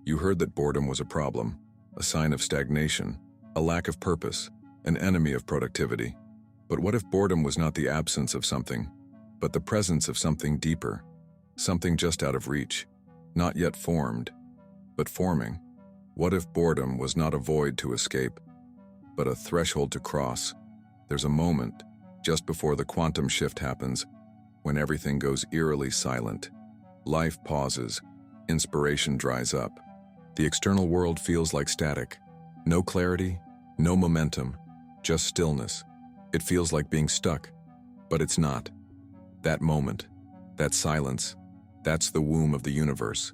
You heard that boredom was a problem, a sign of stagnation, a lack of purpose, an enemy of productivity. But what if boredom was not the absence of something, but the presence of something deeper, something just out of reach, not yet formed, but forming? What if boredom was not a void to escape, but a threshold to cross? There's a moment, just before the quantum shift happens, when everything goes eerily silent. Life pauses, inspiration dries up. The external world feels like static. No clarity, no momentum, just stillness. It feels like being stuck, but it's not. That moment, that silence, that's the womb of the universe.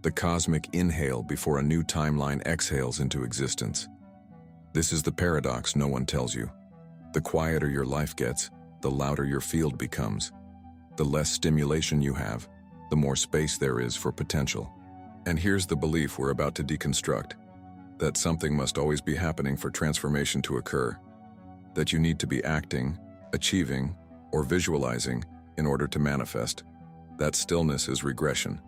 The cosmic inhale before a new timeline exhales into existence. This is the paradox no one tells you. The quieter your life gets, the louder your field becomes. The less stimulation you have, the more space there is for potential. And here's the belief we're about to deconstruct, that something must always be happening for transformation to occur, that you need to be acting, achieving, or visualizing in order to manifest. That stillness is regression.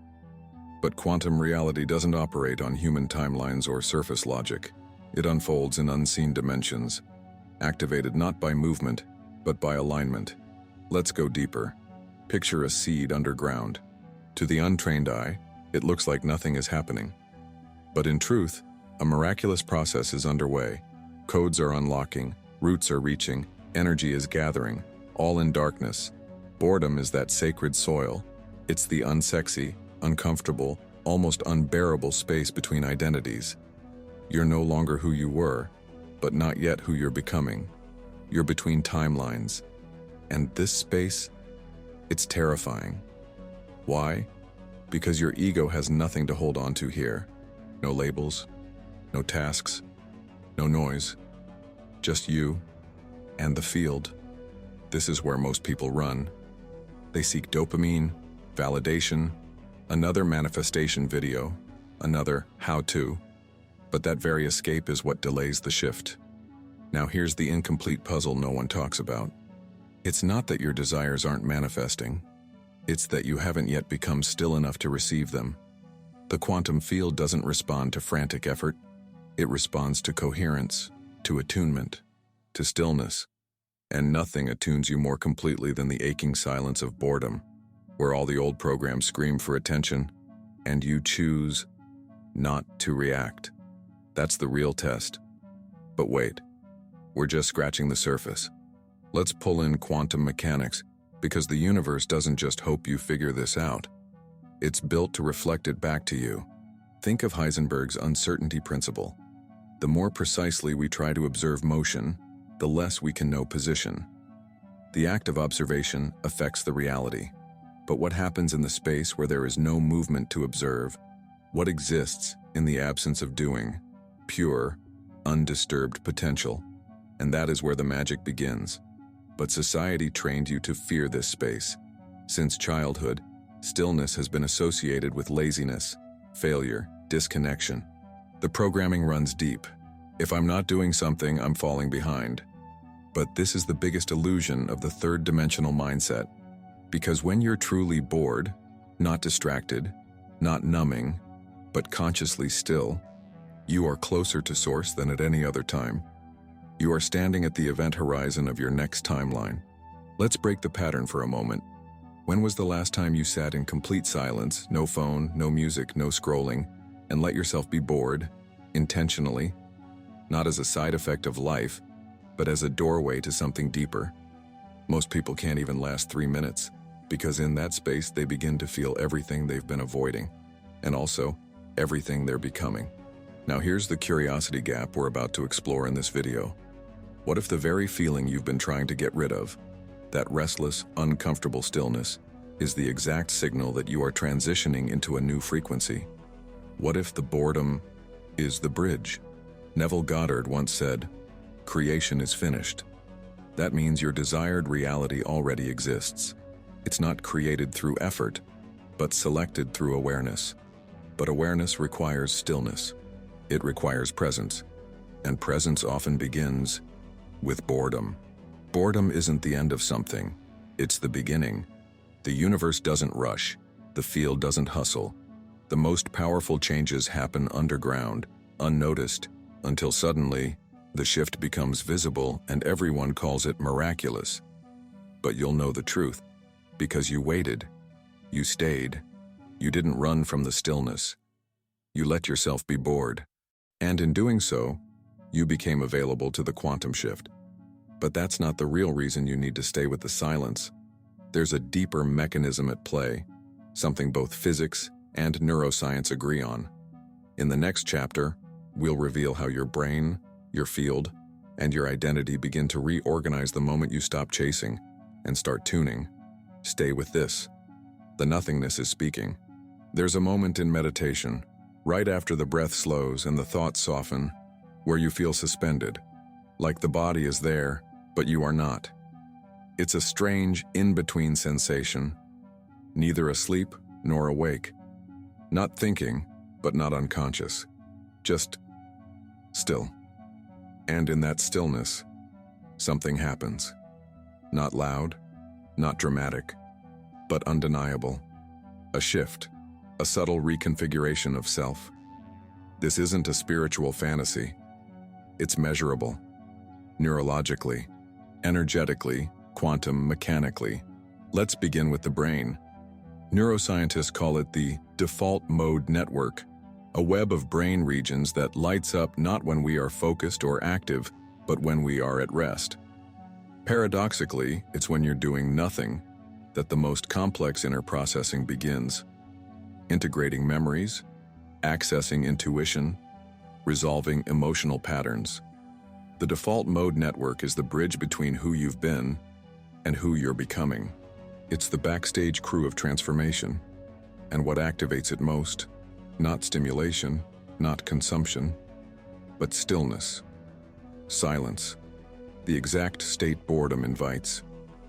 But quantum reality doesn't operate on human timelines or surface logic. It unfolds in unseen dimensions, activated not by movement, but by alignment. Let's go deeper. Picture a seed underground. To the untrained eye, it looks like nothing is happening. But in truth, a miraculous process is underway. Codes are unlocking, roots are reaching, energy is gathering, all in darkness. Boredom is that sacred soil. It's the unsexy, uncomfortable, almost unbearable space between identities. You're no longer who you were, but not yet who you're becoming. You're between timelines. And this space, it's terrifying. Why? Because your ego has nothing to hold on to here. No labels, no tasks, no noise. Just you and the field. This is where most people run. They seek dopamine, validation, another manifestation video, another how-to. But that very escape is what delays the shift. Now here's the incomplete puzzle no one talks about. It's not that your desires aren't manifesting. It's that you haven't yet become still enough to receive them. The quantum field doesn't respond to frantic effort. It responds to coherence, to attunement, to stillness. And nothing attunes you more completely than the aching silence of boredom, where all the old programs scream for attention, and you choose not to react. That's the real test. But wait, we're just scratching the surface. Let's pull in quantum mechanics, because the universe doesn't just hope you figure this out. It's built to reflect it back to you. Think of Heisenberg's uncertainty principle. The more precisely we try to observe motion, the less we can know position. The act of observation affects the reality. But what happens in the space where there is no movement to observe? What exists in the absence of doing? Pure, undisturbed potential. And that is where the magic begins. But society trained you to fear this space. Since childhood, stillness has been associated with laziness, failure, disconnection. The programming runs deep. If I'm not doing something, I'm falling behind. But this is the biggest illusion of the third-dimensional mindset. Because when you're truly bored, not distracted, not numbing, but consciously still, you are closer to source than at any other time. You are standing at the event horizon of your next timeline. Let's break the pattern for a moment. When was the last time you sat in complete silence, no phone, no music, no scrolling, and let yourself be bored, intentionally, not as a side effect of life, but as a doorway to something deeper? Most people can't even last 3 minutes, because in that space they begin to feel everything they've been avoiding, and also everything they're becoming. Now here's the curiosity gap we're about to explore in this video. What if the very feeling you've been trying to get rid of, that restless, uncomfortable stillness, is the exact signal that you are transitioning into a new frequency? What if the boredom is the bridge? Neville Goddard once said, "Creation is finished." That means your desired reality already exists. It's not created through effort, but selected through awareness. But awareness requires stillness. It requires presence. And presence often begins with boredom. Boredom isn't the end of something. It's the beginning. The universe doesn't rush. The field doesn't hustle. The most powerful changes happen underground, unnoticed, until suddenly, the shift becomes visible and everyone calls it miraculous. But you'll know the truth, because you waited, you stayed, you didn't run from the stillness. You let yourself be bored, and in doing so, you became available to the quantum shift. But that's not the real reason you need to stay with the silence. There's a deeper mechanism at play, something both physics and neuroscience agree on. In the next chapter, we'll reveal how your brain, your field, and your identity begin to reorganize the moment you stop chasing and start tuning. Stay with this. The nothingness is speaking. There's a moment in meditation, right after the breath slows and the thoughts soften, where you feel suspended, like the body is there, but you are not. It's a strange, in-between sensation, neither asleep nor awake. Not thinking, but not unconscious. Just still. And in that stillness, something happens. Not loud, not dramatic, but undeniable. A shift, a subtle reconfiguration of self. This isn't a spiritual fantasy. It's measurable. Neurologically, energetically, quantum mechanically. Let's begin with the brain. Neuroscientists call it the default mode network, a web of brain regions that lights up not when we are focused or active, but when we are at rest. Paradoxically, it's when you're doing nothing that the most complex inner processing begins. Integrating memories, accessing intuition, resolving emotional patterns. The default mode network is the bridge between who you've been and who you're becoming. It's the backstage crew of transformation. And what activates it most? Not stimulation, not consumption, but stillness, silence. The exact state boredom invites.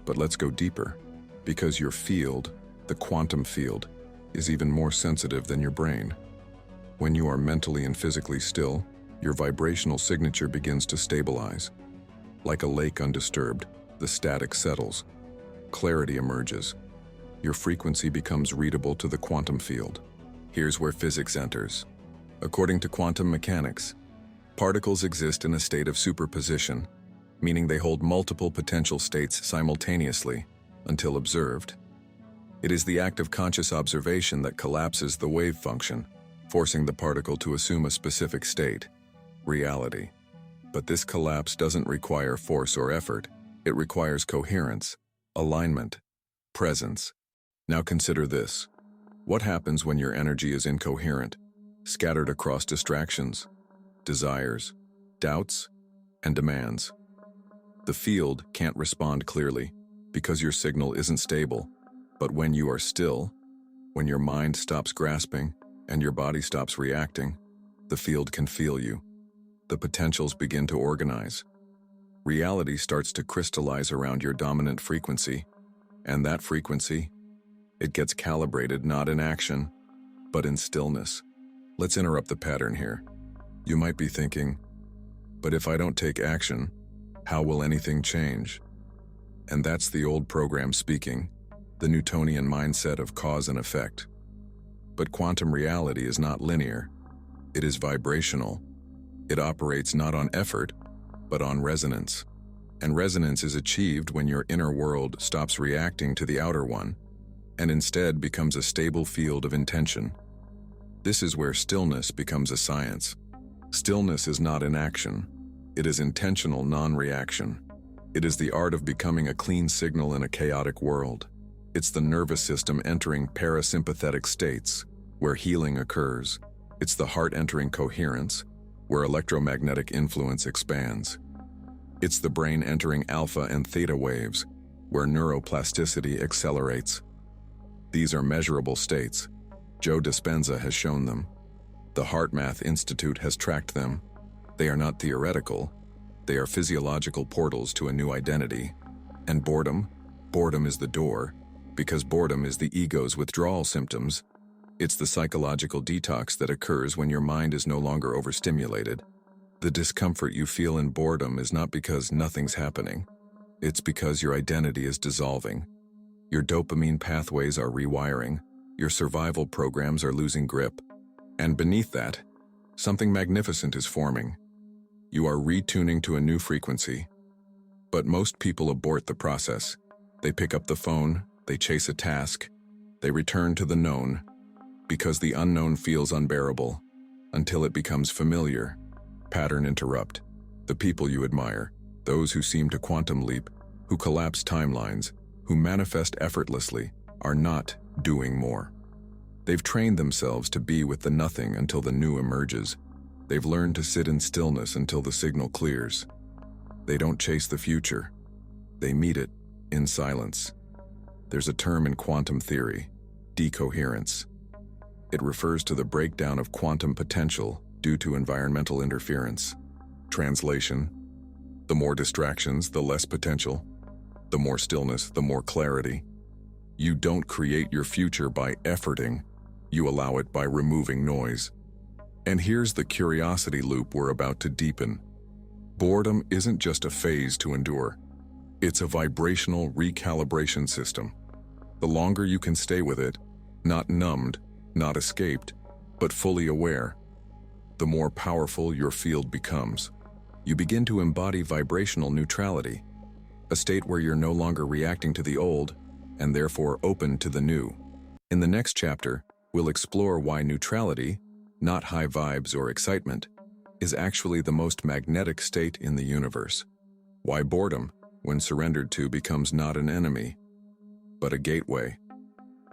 But let's go deeper, because your field, the quantum field, is even more sensitive than your brain. When you are mentally and physically still, your vibrational signature begins to stabilize. Like a lake undisturbed, the static settles. Clarity emerges. Your frequency becomes readable to the quantum field. Here's where physics enters. According to quantum mechanics, particles exist in a state of superposition, meaning they hold multiple potential states simultaneously, until observed. It is the act of conscious observation that collapses the wave function, forcing the particle to assume a specific state, reality. But this collapse doesn't require force or effort. It requires coherence, alignment, presence. Now consider this. What happens when your energy is incoherent, scattered across distractions, desires, doubts, and demands? The field can't respond clearly because your signal isn't stable. But when you are still, when your mind stops grasping and your body stops reacting, the field can feel you. The potentials begin to organize. Reality starts to crystallize around your dominant frequency, and that frequency, it gets calibrated not in action, but in stillness. Let's interrupt the pattern here. You might be thinking, but if I don't take action, how will anything change? And that's the old program speaking, the Newtonian mindset of cause and effect. But quantum reality is not linear. It is vibrational. It operates not on effort, but on resonance. And resonance is achieved when your inner world stops reacting to the outer one, and instead becomes a stable field of intention. This is where stillness becomes a science. Stillness is not inaction. It is intentional non-reaction. It is the art of becoming a clean signal in a chaotic world. It's the nervous system entering parasympathetic states, where healing occurs. It's the heart entering coherence, where electromagnetic influence expands. It's the brain entering alpha and theta waves, where neuroplasticity accelerates. These are measurable states. Joe Dispenza has shown them. The HeartMath Institute has tracked them. They are not theoretical. They are physiological portals to a new identity. And boredom is the door, because boredom is the ego's withdrawal symptoms. It's the psychological detox that occurs when your mind is no longer overstimulated. The discomfort you feel in boredom is not because nothing's happening. It's because your identity is dissolving. Your dopamine pathways are rewiring. Your survival programs are losing grip. And beneath that, something magnificent is forming. You are retuning to a new frequency. But most people abort the process. They pick up the phone, they chase a task, they return to the known, because the unknown feels unbearable, until it becomes familiar. Pattern interrupt. The people you admire, those who seem to quantum leap, who collapse timelines, who manifest effortlessly, are not doing more. They've trained themselves to be with the nothing until the new emerges. They've learned to sit in stillness until the signal clears. They don't chase the future. They meet it in silence. There's a term in quantum theory, decoherence. It refers to the breakdown of quantum potential due to environmental interference. Translation: the more distractions, the less potential. The more stillness, the more clarity. You don't create your future by efforting. You allow it by removing noise. And here's the curiosity loop we're about to deepen. Boredom isn't just a phase to endure. It's a vibrational recalibration system. The longer you can stay with it, not numbed, not escaped, but fully aware, the more powerful your field becomes. You begin to embody vibrational neutrality, a state where you're no longer reacting to the old and therefore open to the new. In the next chapter, we'll explore why neutrality, not high vibes or excitement, is actually the most magnetic state in the universe. Why boredom, when surrendered to, becomes not an enemy, but a gateway.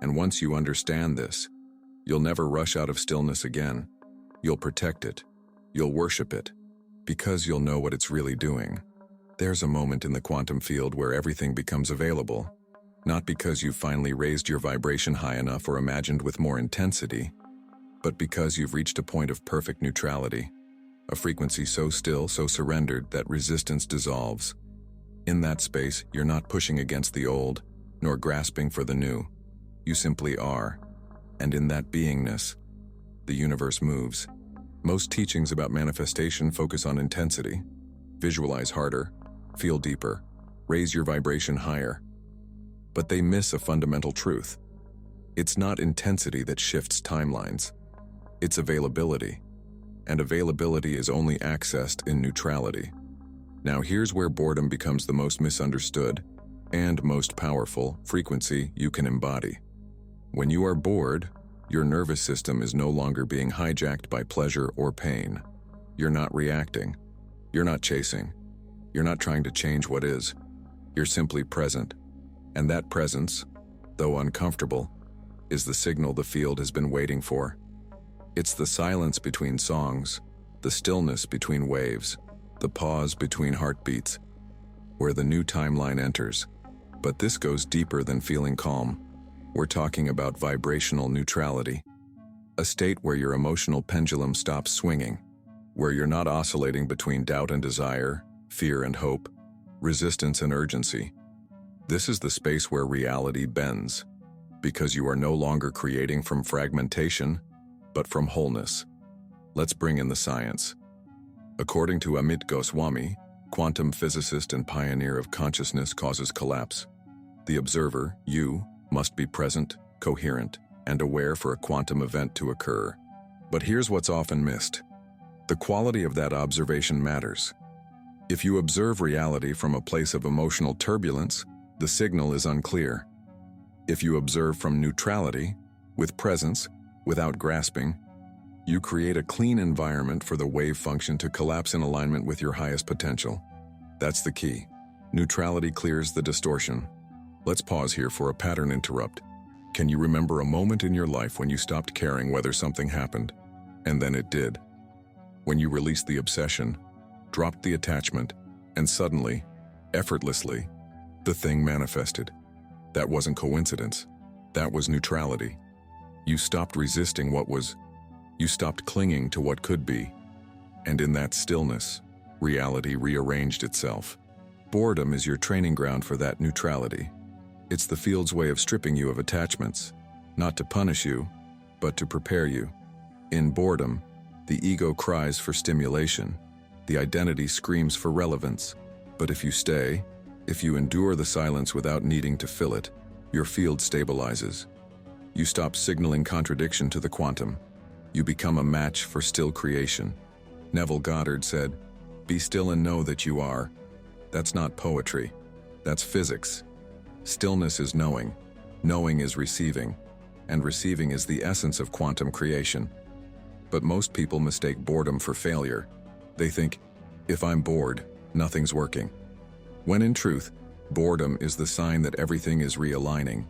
And once you understand this, you'll never rush out of stillness again. You'll protect it. You'll worship it, because you'll know what it's really doing. There's a moment in the quantum field where everything becomes available, not because you've finally raised your vibration high enough or imagined with more intensity, but because you've reached a point of perfect neutrality, a frequency so still, so surrendered that resistance dissolves. In that space, you're not pushing against the old, nor grasping for the new. You simply are, and in that beingness, the universe moves. Most teachings about manifestation focus on intensity. Visualize harder, feel deeper, raise your vibration higher. But they miss a fundamental truth. It's not intensity that shifts timelines. It's availability. And availability is only accessed in neutrality. Now here's where boredom becomes the most misunderstood and most powerful frequency you can embody. When you are bored, your nervous system is no longer being hijacked by pleasure or pain. You're not reacting. You're not chasing. You're not trying to change what is. You're simply present. And that presence, though uncomfortable, is the signal the field has been waiting for. It's the silence between songs, the stillness between waves, the pause between heartbeats, where the new timeline enters. But this goes deeper than feeling calm. We're talking about vibrational neutrality, a state where your emotional pendulum stops swinging, where you're not oscillating between doubt and desire, fear and hope, resistance and urgency. This is the space where reality bends, because you are no longer creating from fragmentation, but from wholeness. Let's bring in the science. According to Amit Goswami, quantum physicist and pioneer of consciousness causes collapse. The observer, you, must be present, coherent, and aware for a quantum event to occur. But here's what's often missed. The quality of that observation matters. If you observe reality from a place of emotional turbulence, the signal is unclear. If you observe from neutrality, with presence, without grasping, you create a clean environment for the wave function to collapse in alignment with your highest potential. That's the key. Neutrality clears the distortion. Let's pause here for a pattern interrupt. Can you remember a moment in your life when you stopped caring whether something happened, and then it did? When you released the obsession, dropped the attachment, and suddenly, effortlessly, the thing manifested. That wasn't coincidence. That was neutrality. You stopped resisting what was. You stopped clinging to what could be. And in that stillness, reality rearranged itself. Boredom is your training ground for that neutrality. It's the field's way of stripping you of attachments, not to punish you, but to prepare you. In boredom, the ego cries for stimulation. The identity screams for relevance. But if you stay, if you endure the silence without needing to fill it, your field stabilizes. You stop signaling contradiction to the quantum. You become a match for still creation. Neville Goddard said, "Be still and know that you are." That's not poetry. That's physics. Stillness is knowing. Knowing is receiving. And receiving is the essence of quantum creation. But most people mistake boredom for failure. They think, if I'm bored, nothing's working. When in truth, boredom is the sign that everything is realigning.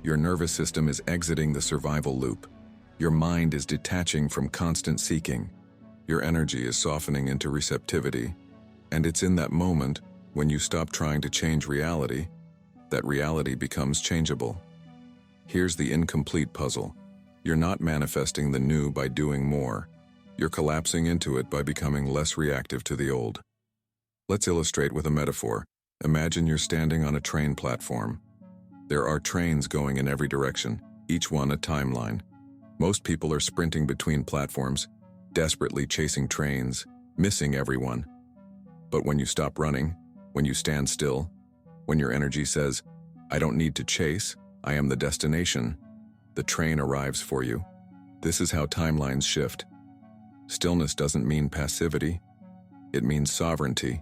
Your nervous system is exiting the survival loop. Your mind is detaching from constant seeking. Your energy is softening into receptivity. And it's in that moment, when you stop trying to change reality, that reality becomes changeable. Here's the incomplete puzzle. You're not manifesting the new by doing more. You're collapsing into it by becoming less reactive to the old. Let's illustrate with a metaphor. Imagine you're standing on a train platform. There are trains going in every direction, each one a timeline. Most people are sprinting between platforms, desperately chasing trains, missing everyone. But when you stop running, when you stand still, when your energy says, "I don't need to chase, I am the destination," the train arrives for you. This is how timelines shift. Stillness doesn't mean passivity. It means sovereignty.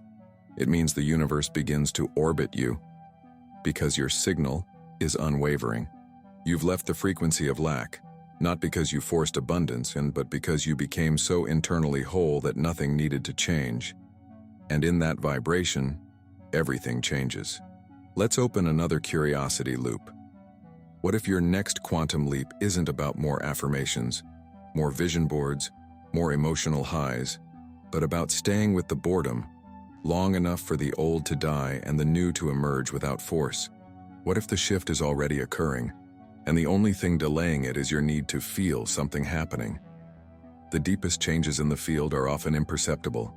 It means the universe begins to orbit you. Because your signal is unwavering. You've left the frequency of lack, not because you forced abundance, but because you became so internally whole that nothing needed to change. And in that vibration, everything changes. Let's open another curiosity loop. What if your next quantum leap isn't about more affirmations, more vision boards, more emotional highs, but about staying with the boredom, long enough for the old to die and the new to emerge without force? What if the shift is already occurring, and the only thing delaying it is your need to feel something happening? The deepest changes in the field are often imperceptible,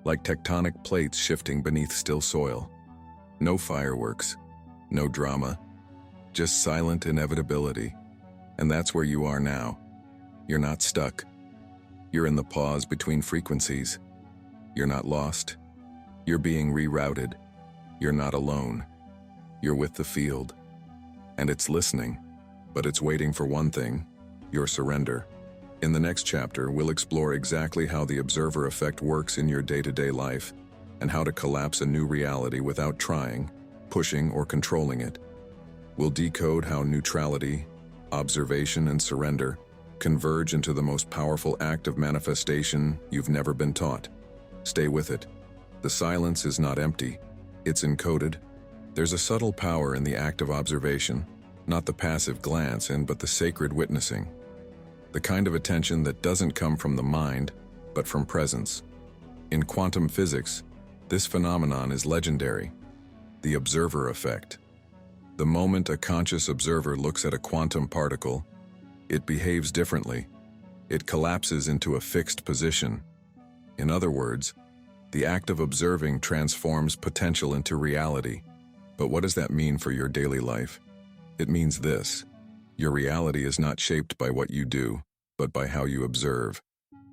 like tectonic plates shifting beneath still soil. No fireworks, no drama, just silent inevitability. And that's where you are now. You're not stuck. You're in the pause between frequencies. You're not lost. You're being rerouted. You're not alone. You're with the field. And it's listening, but it's waiting for one thing: your surrender. In the next chapter, we'll explore exactly how the observer effect works in your day-to-day life and how to collapse a new reality without trying, pushing, or controlling it. We'll decode how neutrality, observation, and surrender converge into the most powerful act of manifestation you've never been taught. Stay with it. The silence is not empty. It's encoded. There's a subtle power in the act of observation, not the passive glance but the sacred witnessing. The kind of attention that doesn't come from the mind, but from presence. In quantum physics, this phenomenon is legendary: the observer effect. The moment a conscious observer looks at a quantum particle, it behaves differently. It collapses into a fixed position. In other words, the act of observing transforms potential into reality. But what does that mean for your daily life? It means this: your reality is not shaped by what you do, but by how you observe.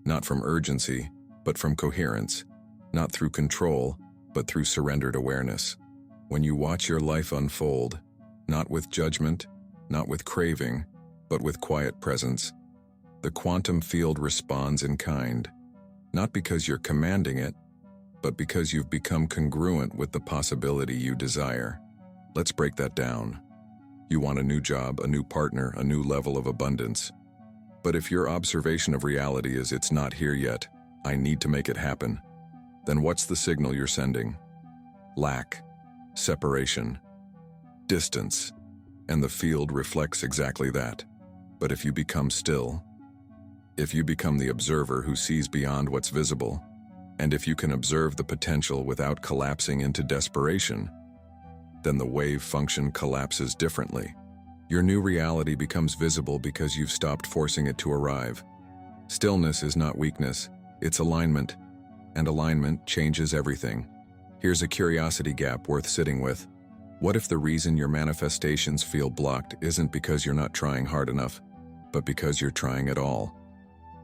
Not from urgency, but from coherence. Not through control, but through surrendered awareness. When you watch your life unfold, not with judgment, not with craving, but with quiet presence, the quantum field responds in kind. Not because you're commanding it, but because you've become congruent with the possibility you desire. Let's break that down. You want a new job, a new partner, a new level of abundance. But if your observation of reality is "it's not here yet, I need to make it happen," then what's the signal you're sending? Lack, separation, distance, and the field reflects exactly that. But if you become still, if you become the observer who sees beyond what's visible, and if you can observe the potential without collapsing into desperation, then the wave function collapses differently. Your new reality becomes visible because you've stopped forcing it to arrive. Stillness is not weakness, it's alignment, and alignment changes everything. Here's a curiosity gap worth sitting with. What if the reason your manifestations feel blocked isn't because you're not trying hard enough, but because you're trying at all?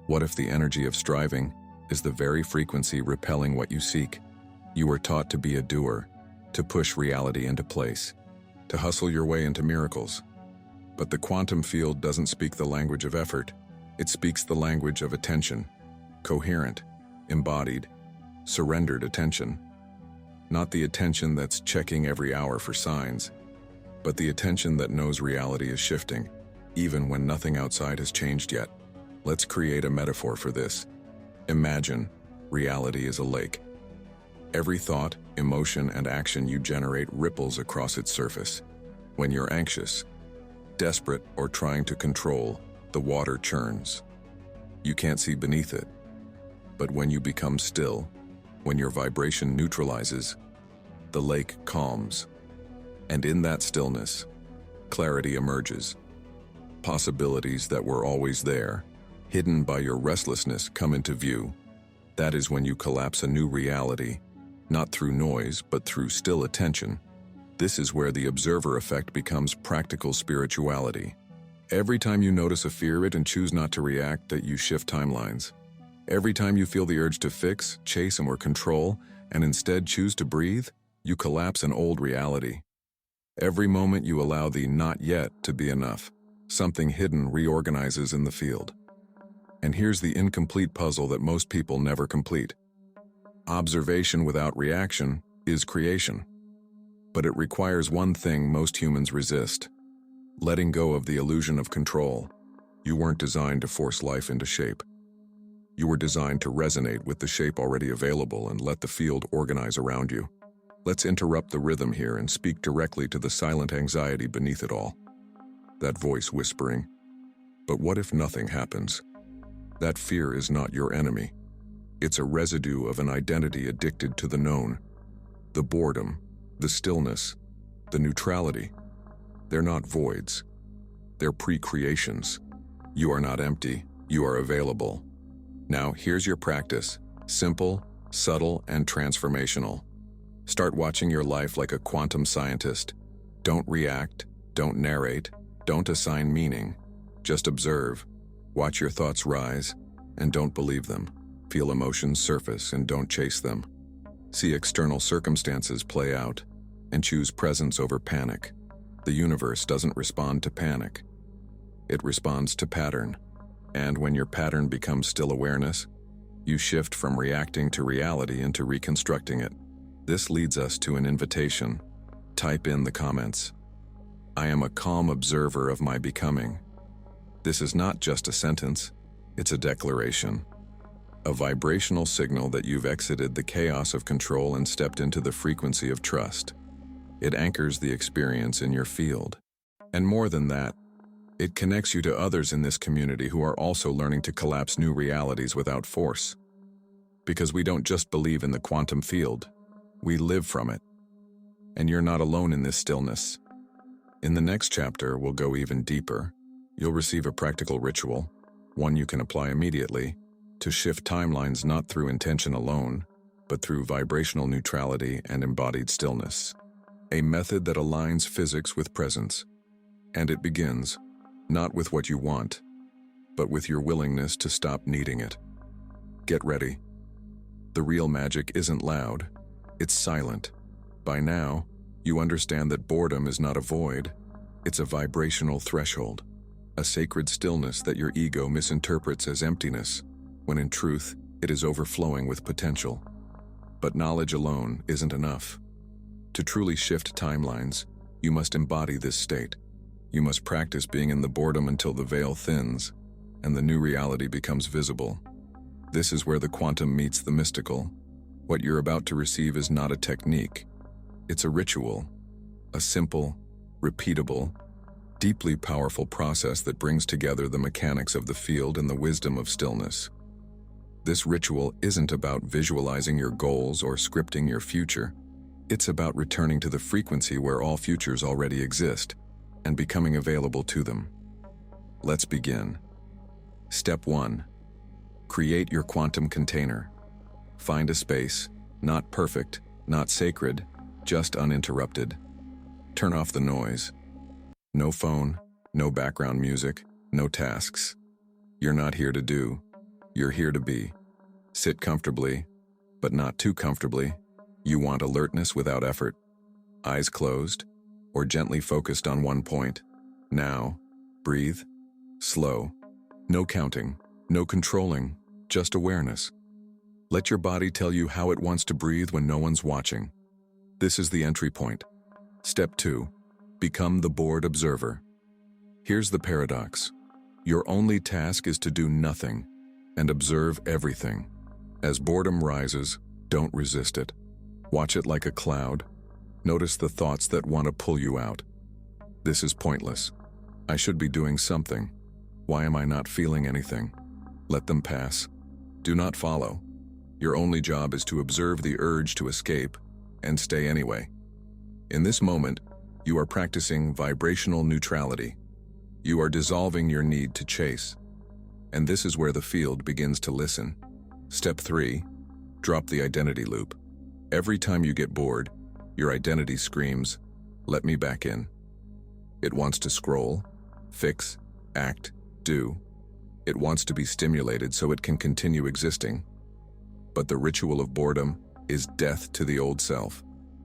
What if the energy of striving is the very frequency repelling what you seek? You were taught to be a doer, to push reality into place, to hustle your way into miracles. But the quantum field doesn't speak the language of effort. It speaks the language of attention, coherent, embodied, surrendered attention. Not the attention that's checking every hour for signs, but the attention that knows reality is shifting, even when nothing outside has changed yet. Let's create a metaphor for this. Imagine reality is a lake. Every thought, emotion, and action you generate ripples across its surface. When you're anxious, desperate, or trying to control, the water churns. You can't see beneath it. But when you become still, when your vibration neutralizes, the lake calms. And in that stillness, clarity emerges. Possibilities that were always there, hidden by your restlessness, come into view. That is when you collapse a new reality, not through noise, but through still attention. This is where the observer effect becomes practical spirituality. Every time you notice a fear and choose not to react, that you shift timelines. Every time you feel the urge to fix, chase, or control, and instead choose to breathe, you collapse an old reality. Every moment you allow the not yet to be enough, something hidden reorganizes in the field. And here's the incomplete puzzle that most people never complete. Observation without reaction is creation. But it requires one thing most humans resist: letting go of the illusion of control. You weren't designed to force life into shape. You were designed to resonate with the shape already available and let the field organize around you. Let's interrupt the rhythm here and speak directly to the silent anxiety beneath it all. That voice whispering, "But what if nothing happens?" That fear is not your enemy. It's a residue of an identity addicted to the known. The boredom, the stillness, the neutrality. They're not voids. They're pre-creations. You are not empty. You are available. Now, here's your practice. Simple, subtle, and transformational. Start watching your life like a quantum scientist. Don't react, don't narrate, don't assign meaning. Just observe. Watch your thoughts rise, and don't believe them. Feel emotions surface, and don't chase them. See external circumstances play out, and choose presence over panic. The universe doesn't respond to panic. It responds to pattern. And when your pattern becomes still awareness, you shift from reacting to reality into reconstructing it. This leads us to an invitation. Type in the comments. I am a calm observer of my becoming. This is not just a sentence, it's a declaration. A vibrational signal that you've exited the chaos of control and stepped into the frequency of trust. It anchors the experience in your field. And more than that, it connects you to others in this community who are also learning to collapse new realities without force. Because we don't just believe in the quantum field, we live from it. And you're not alone in this stillness. In the next chapter, we'll go even deeper. You'll receive a practical ritual, one you can apply immediately, to shift timelines not through intention alone, but through vibrational neutrality and embodied stillness. A method that aligns physics with presence. And it begins, not with what you want, but with your willingness to stop needing it. Get ready. The real magic isn't loud, it's silent. By now, you understand that boredom is not a void, it's a vibrational threshold, a sacred stillness that your ego misinterprets as emptiness, when in truth, it is overflowing with potential. But knowledge alone isn't enough. To truly shift timelines, you must embody this state. You must practice being in the boredom until the veil thins, and the new reality becomes visible. This is where the quantum meets the mystical. What you're about to receive is not a technique. It's a ritual, a simple, repeatable, deeply powerful process that brings together the mechanics of the field and the wisdom of stillness. This ritual isn't about visualizing your goals or scripting your future. It's about returning to the frequency where all futures already exist and becoming available to them. Let's begin. Step 1. Create your quantum container. Find a space, not perfect, not sacred, just uninterrupted. Turn off the noise. No phone, no background music, no tasks. You're not here to do, you're here to be. Sit comfortably, but not too comfortably. You want alertness without effort. Eyes closed, or gently focused on one point. Now, Breathe. Slow. No counting. No controlling. Just awareness. Let your body tell you how it wants to breathe when no one's watching. This is the entry point. Step 2. Become the bored observer. Here's the paradox. Your only task is to do nothing and observe everything. As boredom rises, don't resist it. Watch it like a cloud. Notice the thoughts that want to pull you out. This is pointless. I should be doing something. Why am I not feeling anything? Let them pass. Do not follow. Your only job is to observe the urge to escape and stay anyway. In this moment, you are practicing vibrational neutrality. You are dissolving your need to chase. And this is where the field begins to listen. Step 3. Drop the identity loop. Every time you get bored, your identity screams, "Let me back in." It wants to scroll, fix, act, do. It wants to be stimulated so it can continue existing. But the ritual of boredom is death to the old self.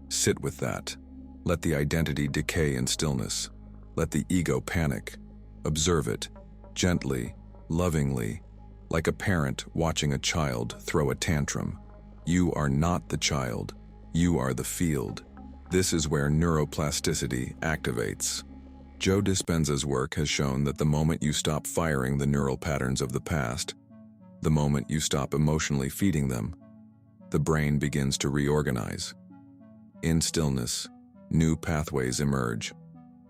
Sit with that. Let the identity decay in stillness. Let the ego panic. Observe it, gently, lovingly, like a parent watching a child throw a tantrum. You are not the child. You are the field. This is where neuroplasticity activates. Joe Dispenza's work has shown that the moment you stop firing the neural patterns of the past, the moment you stop emotionally feeding them, the brain begins to reorganize. In stillness, new pathways emerge.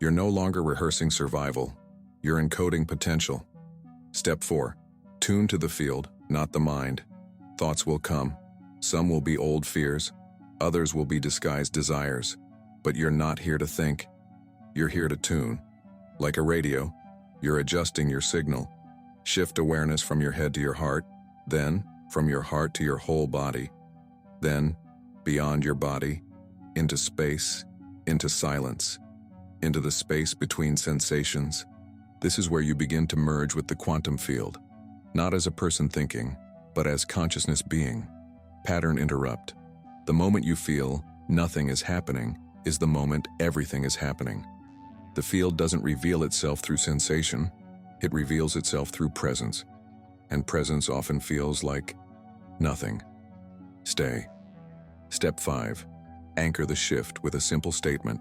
You're no longer rehearsing survival. You're encoding potential. Step 4. Tune to the field, not the mind. Thoughts will come. Some will be old fears. Others will be disguised desires. But you're not here to think. You're here to tune. Like a radio, you're adjusting your signal. Shift awareness from your head to your heart, then from your heart to your whole body. Then, beyond your body, into space, into silence, into the space between sensations. This is where you begin to merge with the quantum field, not as a person thinking, but as consciousness being. Pattern interrupt. The moment you feel nothing is happening is the moment everything is happening. The field doesn't reveal itself through sensation, it reveals itself through presence. And presence often feels like nothing. Stay. Step 5. Anchor the shift with a simple statement.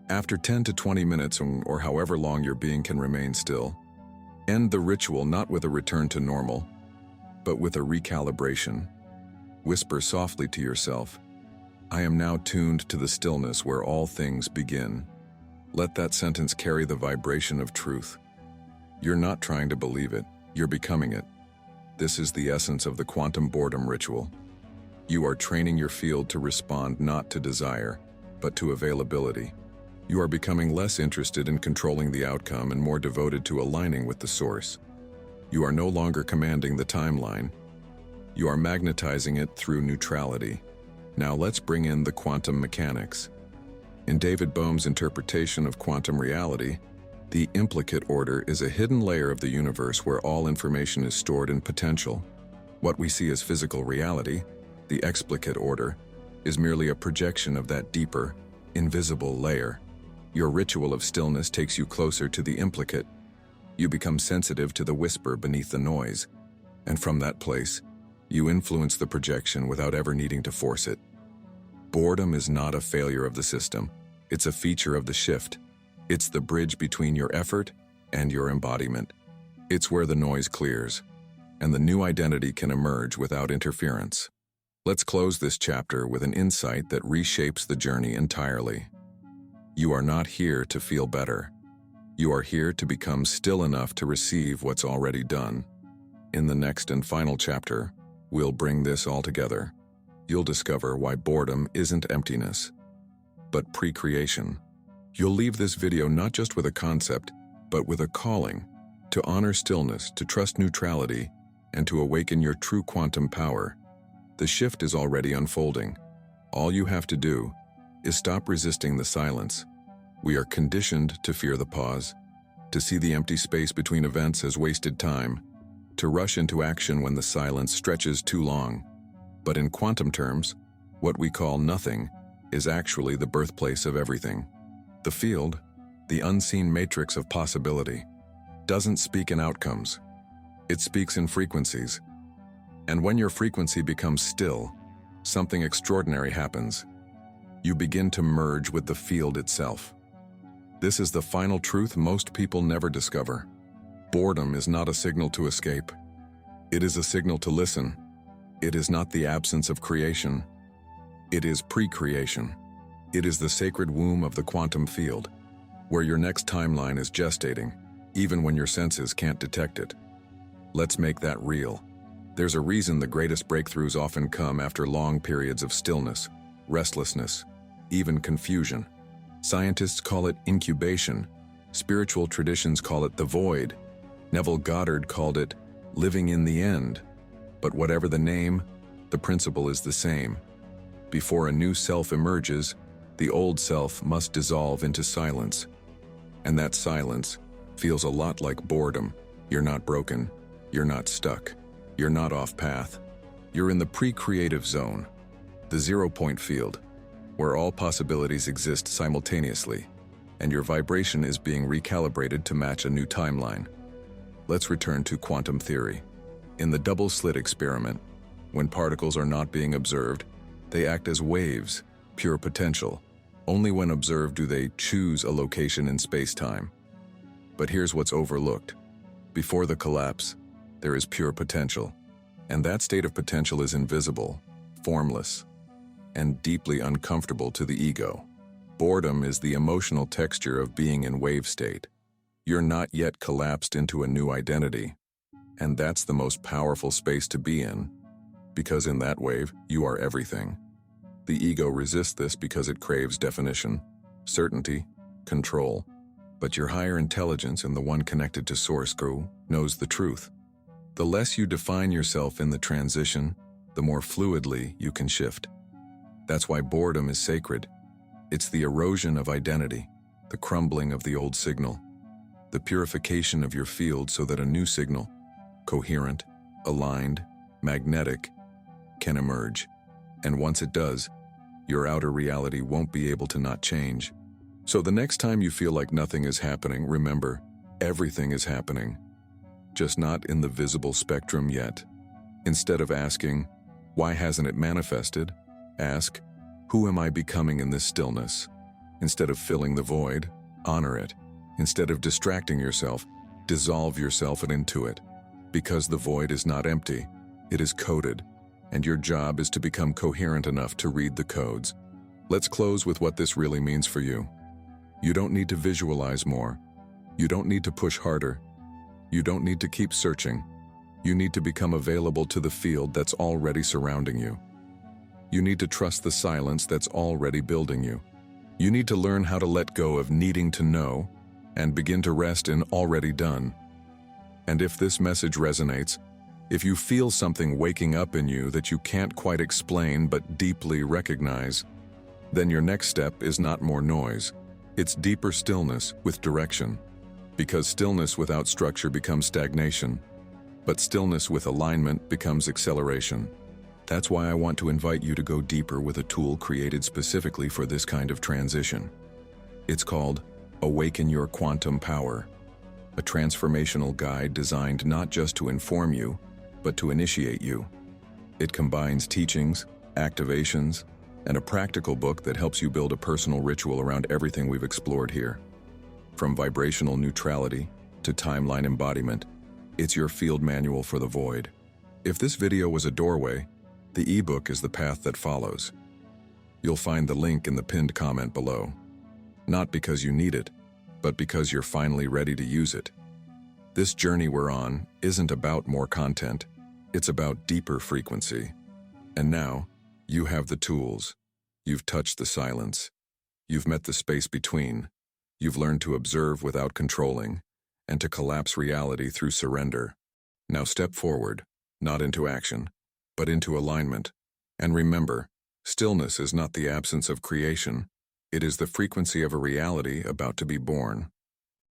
After 10 to 20 minutes or however long your being can remain still, end the ritual not with a return to normal, but with a recalibration. Whisper softly to yourself, "I am now tuned to the stillness where all things begin." Let that sentence carry the vibration of truth. You're not trying to believe it, you're becoming it. This is the essence of the Quantum Boredom Ritual. You are training your field to respond not to desire, but to availability. You are becoming less interested in controlling the outcome and more devoted to aligning with the source. You are no longer commanding the timeline. You are magnetizing it through neutrality. Now let's bring in the quantum mechanics. In David Bohm's interpretation of quantum reality, the implicate order is a hidden layer of the universe where all information is stored in potential. What we see as physical reality, the explicate order, is merely a projection of that deeper, invisible layer. Your ritual of stillness takes you closer to the implicate. You become sensitive to the whisper beneath the noise, and from that place, you influence the projection without ever needing to force it. Boredom is not a failure of the system. It's a feature of the shift. It's the bridge between your effort and your embodiment. It's where the noise clears, and the new identity can emerge without interference. Let's close this chapter with an insight that reshapes the journey entirely. You are not here to feel better. You are here to become still enough to receive what's already done. In the next and final chapter, we'll bring this all together. You'll discover why boredom isn't emptiness, but pre-creation. You'll leave this video not just with a concept, but with a calling to honor stillness, to trust neutrality, and to awaken your true quantum power. The shift is already unfolding. All you have to do is stop resisting the silence. We are conditioned to fear the pause, to see the empty space between events as wasted time, to rush into action when the silence stretches too long. But in quantum terms, what we call nothing is actually the birthplace of everything. The field, the unseen matrix of possibility. doesn't speak in outcomes. It speaks in frequencies. And when your frequency becomes still, something extraordinary happens. You begin to merge with the field itself. This is the final truth most people never discover. Boredom is not a signal to escape. It is a signal to listen. It is not the absence of creation. It is pre-creation. It is the sacred womb of the quantum field, where your next timeline is gestating, even when your senses can't detect it. Let's make that real. There's a reason the greatest breakthroughs often come after long periods of stillness, restlessness, even confusion. Scientists call it incubation. Spiritual traditions call it the void. Neville Goddard called it living in the end. But whatever the name, the principle is the same. Before a new self emerges, the old self must dissolve into silence. And that silence feels a lot like boredom. You're not broken. You're not stuck. You're not off path. You're in the pre-creative zone, the 0-point field, where all possibilities exist simultaneously, and your vibration is being recalibrated to match a new timeline. Let's return to quantum theory. In the double-slit experiment, when particles are not being observed, they act as waves, pure potential. Only when observed do they choose a location in space-time. But here's what's overlooked. Before the collapse, there is pure potential, and that state of potential is invisible, formless, and deeply uncomfortable to the ego. Boredom is the emotional texture of being in wave state. You're not yet collapsed into a new identity, and that's the most powerful space to be in, because in that wave, you are everything. The ego resists this because it craves definition, certainty, control. But your higher intelligence and the one connected to Source knows the truth. The less you define yourself in the transition, the more fluidly you can shift. That's why boredom is sacred. It's the erosion of identity, the crumbling of the old signal, the purification of your field so that a new signal, coherent, aligned, magnetic, can emerge. And once it does, your outer reality won't be able to not change. So the next time you feel like nothing is happening, remember, everything is happening, just not in the visible spectrum yet. Instead of asking, why hasn't it manifested? Ask, who am I becoming in this stillness? Instead of filling the void, honor it. Instead of distracting yourself, dissolve yourself into it. Because the void is not empty, it is coded, and your job is to become coherent enough to read the codes. Let's close with what this really means for you. You don't need to visualize more. You don't need to push harder. You don't need to keep searching. You need to become available to the field that's already surrounding you. You need to trust the silence that's already building you. You need to learn how to let go of needing to know and begin to rest in already done. And if this message resonates, if you feel something waking up in you that you can't quite explain but deeply recognize, then your next step is not more noise. It's deeper stillness with direction. Because stillness without structure becomes stagnation, but stillness with alignment becomes acceleration. That's why I want to invite you to go deeper with a tool created specifically for this kind of transition. It's called Awaken Your Quantum Power, a transformational guide designed not just to inform you, but to initiate you. It combines teachings, activations, and a practical book that helps you build a personal ritual around everything we've explored here. From vibrational neutrality to timeline embodiment, it's your field manual for the void. If this video was a doorway, the eBook is the path that follows. You'll find the link in the pinned comment below. Not because you need it, but because you're finally ready to use it. This journey we're on isn't about more content, it's about deeper frequency. And now, you have the tools. You've touched the silence. You've met the space between. You've learned to observe without controlling, and to collapse reality through surrender. Now step forward, not into action, but into alignment. And remember, stillness is not the absence of creation. It is the frequency of a reality about to be born.